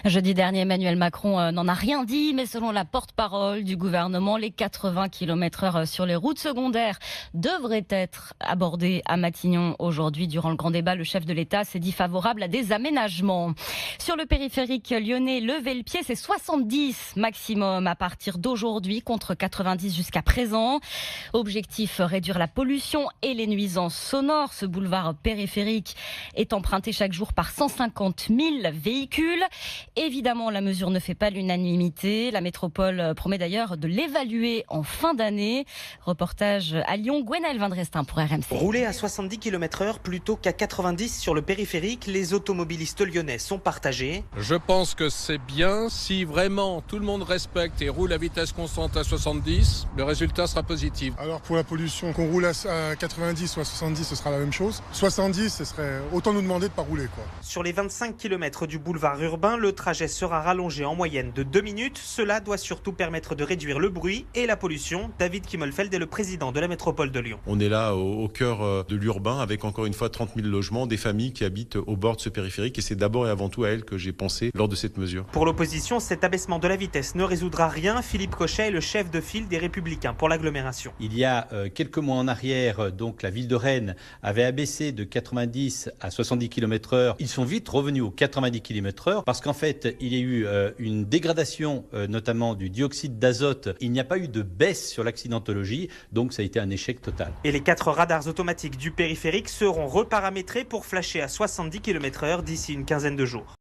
Jeudi dernier, Emmanuel Macron n'en a rien dit, mais selon la porte-parole du gouvernement, les 80 km/h sur les routes secondaires devraient être abordés à Matignon aujourd'hui. Durant le grand débat, le chef de l'État s'est dit favorable à des aménagements. Sur le périphérique lyonnais, lever le pied, c'est 70 maximum à partir d'aujourd'hui, contre 90 jusqu'à présent. Objectif, réduire la pollution et les nuisances sonores. Ce boulevard périphérique est emprunté chaque jour par 150 000 véhicules. Évidemment, la mesure ne fait pas l'unanimité. La métropole promet d'ailleurs de l'évaluer en fin d'année. Reportage à Lyon, Gwenaël Vindrestin pour RMC. Rouler à 70 km/h plutôt qu'à 90 sur le périphérique, les automobilistes lyonnais sont partagés. Je pense que c'est bien. Si vraiment tout le monde respecte et roule à vitesse constante à 70, le résultat sera positif. Alors pour la pollution, qu'on roule à 90 ou à 70, ce sera la même chose. 70, ce serait autant nous demander de ne pas rouler, quoi. Sur les 25 km du boulevard urbain, le trajet sera rallongé en moyenne de 2 minutes. Cela doit surtout permettre de réduire le bruit et la pollution. David Kimmelfeld est le président de la métropole de Lyon. On est là au cœur de l'urbain avec encore une fois 30 000 logements, des familles qui habitent au bord de ce périphérique et c'est d'abord et avant tout à elles que j'ai pensé lors de cette mesure. Pour l'opposition, cet abaissement de la vitesse ne résoudra rien. Philippe Cochet est le chef de file des Républicains pour l'agglomération. Il y a quelques mois en arrière, donc la ville de Rennes avait abaissé de 90 à 70 km/h. Ils sont vite revenus aux 90 km/h parce qu'en fait, il y a eu une dégradation notamment du dioxyde d'azote. Il n'y a pas eu de baisse sur l'accidentologie, donc ça a été un échec total. Et les 4 radars automatiques du périphérique seront reparamétrés pour flasher à 70 km/h d'ici une quinzaine de jours.